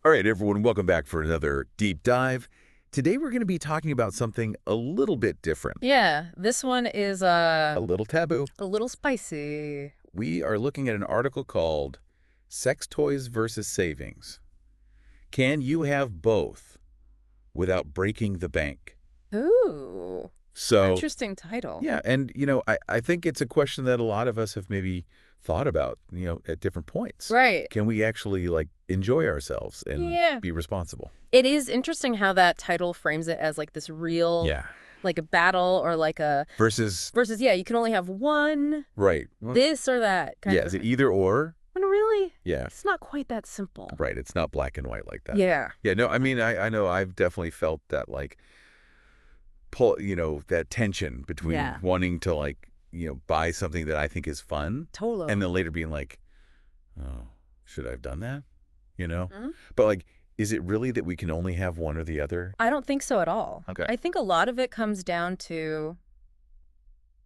All right, everyone, welcome back for another deep dive. Today we're going to be talking about something a little bit different. Yeah, this one is A little taboo. a little spicy. We are looking at an article called Sex Toys versus Savings. Can you have both without breaking the bank? Ooh, So, interesting title. yeah, and, I think it's a question that a lot of us have maybe thought about, at different points. Right. Can we actually, enjoy ourselves and Yeah. be responsible? It is interesting how that title frames it as like this real, Yeah. like a battle or like a Versus, yeah, you can only have one, right. Well, this or that kind yeah, of. is it either or? When really, Yeah. it's not quite that simple. Right. It's not black and white like that. Yeah. Yeah. No, I mean, I know I've definitely felt that pull, that tension between Yeah. wanting to buy something that I think is fun Totally. and then later being like, oh, should I have done that? Mhm. But is it really that we can only have one or the other? I don't think so at all. Okay. I think a lot of it comes down to,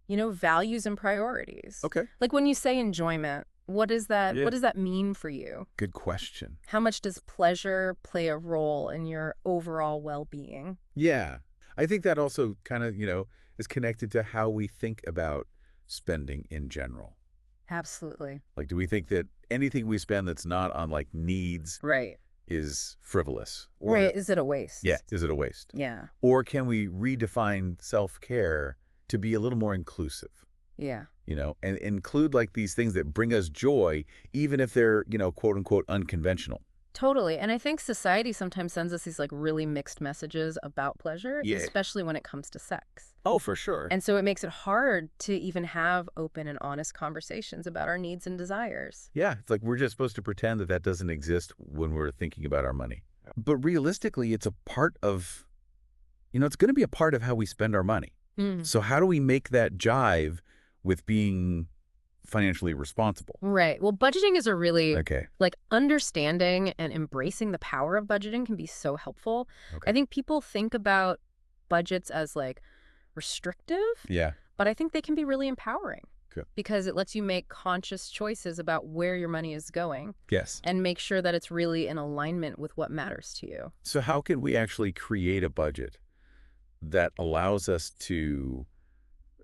values and priorities. Okay. Like when you say enjoyment, what is that? Yeah. What does that mean for you? Good question. How much does pleasure play a role in your overall well-being? Yeah. I think that also kind of, is connected to how we think about spending in general. Absolutely. Do we think that anything we spend that's not on needs Right. is frivolous? Or, Right. Is it a waste? yeah, is it a waste? Yeah. Or can we redefine self-care to be a little more inclusive, Yeah. and include these things that bring us joy, even if they're, quote unquote, unconventional? Totally. And I think society sometimes sends us these really mixed messages about pleasure, Yeah. especially when it comes to sex. Oh, for sure. And so it makes it hard to even have open and honest conversations about our needs and desires. Yeah, it's we're just supposed to pretend that that doesn't exist when we're thinking about our money. But realistically, it's a part of, it's going to be a part of how we spend our money. Mm. So how do we make that jive with being financially responsible? Right. Well, budgeting is a really, Okay. understanding and embracing the power of budgeting can be so helpful. Okay. I think people think about budgets as restrictive, Yeah. but I think they can be really empowering. Good. Because it lets you make conscious choices about where your money is going Yes. and make sure that it's really in alignment with what matters to you. So how can we actually create a budget that allows us to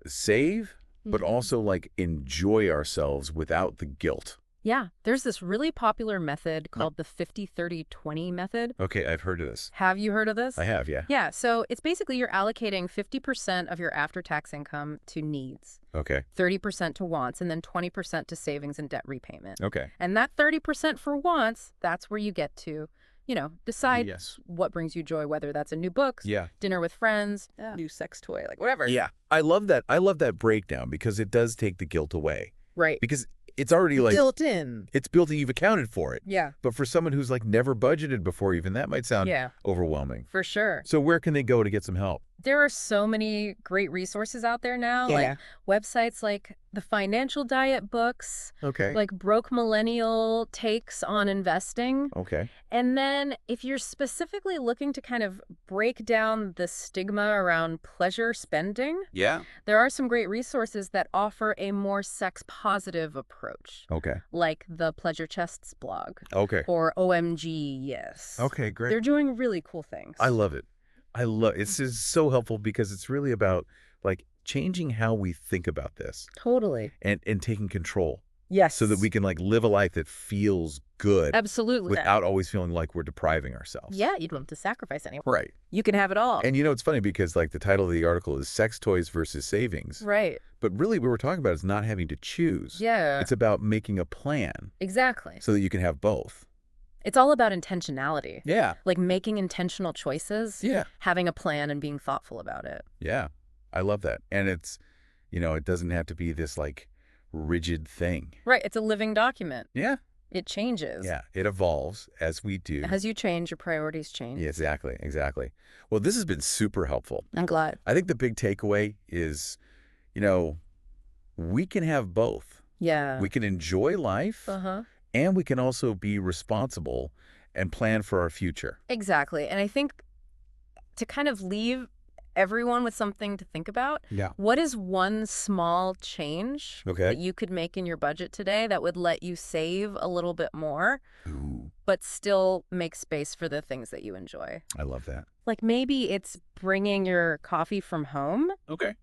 save, but Mhm. also enjoy ourselves without the guilt? Yeah, there's this really popular method called the 50-30-20 method. Okay, I've heard of this. Have you heard of this? I have, yeah. Yeah, so it's basically you're allocating 50% of your after-tax income to needs, Okay. 30% to wants, and then 20% to savings and debt repayment. Okay. And that 30% for wants, that's where you get to, decide Yes. what brings you joy, whether that's a new book, Yeah. dinner with friends, new sex toy, whatever. Yeah. I love that. I love that breakdown because it does take the guilt away. Right. Because it's already Built in. it's built in, you've accounted for it. Yeah. But for someone who's never budgeted before, even that might sound Yeah, overwhelming. for sure. So where can they go to get some help? There are so many great resources out there now, Yeah. websites like the Financial Diet books, Okay. Broke Millennial takes on investing. Okay. And then if you're specifically looking to kind of break down the stigma around pleasure spending, Yeah. there are some great resources that offer a more sex-positive approach, Okay. like the Pleasure Chests blog Okay. or OMG Yes. Okay, great. They're doing really cool things. I love it. This is so helpful because it's really about changing how we think about this Totally. and taking control Yes. so that we can live a life that feels good Absolutely. without always feeling like we're depriving ourselves. Yeah, you don't have to sacrifice anyone. Right. You can have it all. And it's funny because the title of the article is Sex Toys versus Savings. Right. But really what we're talking about is not having to choose. Yeah. It's about making a plan Exactly. so that you can have both. It's all about intentionality. Yeah. Making intentional choices, Yeah. having a plan and being thoughtful about it. Yeah. I love that. And it's, it doesn't have to be this rigid thing. Right. It's a living document. Yeah. It changes. Yeah. It evolves as we do. As you change, your priorities change. Yeah, exactly. Exactly. Well, this has been super helpful. I'm glad. I think the big takeaway is, we can have both. Yeah. We can enjoy life Uh-huh. and we can also be responsible and plan for our future. Exactly. And I think to kind of leave everyone with something to think about. Yeah. What is one small change that you could make in your budget today that would let you save a little bit more, Ooh, but still make space for the things that you enjoy? I love that. Like maybe it's bringing your coffee from home Okay.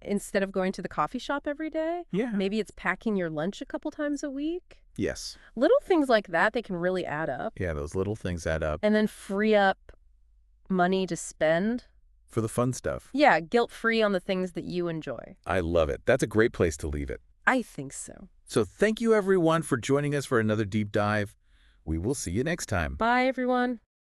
instead of going to the coffee shop every day. Yeah. Maybe it's packing your lunch a couple times a week. Yes. Little things like that, they can really add up. Yeah, those little things add up. And then free up money to spend. For the fun stuff. Yeah, guilt-free on the things that you enjoy. I love it. That's a great place to leave it. I think so. So thank you, everyone, for joining us for another deep dive. We will see you next time. Bye, everyone.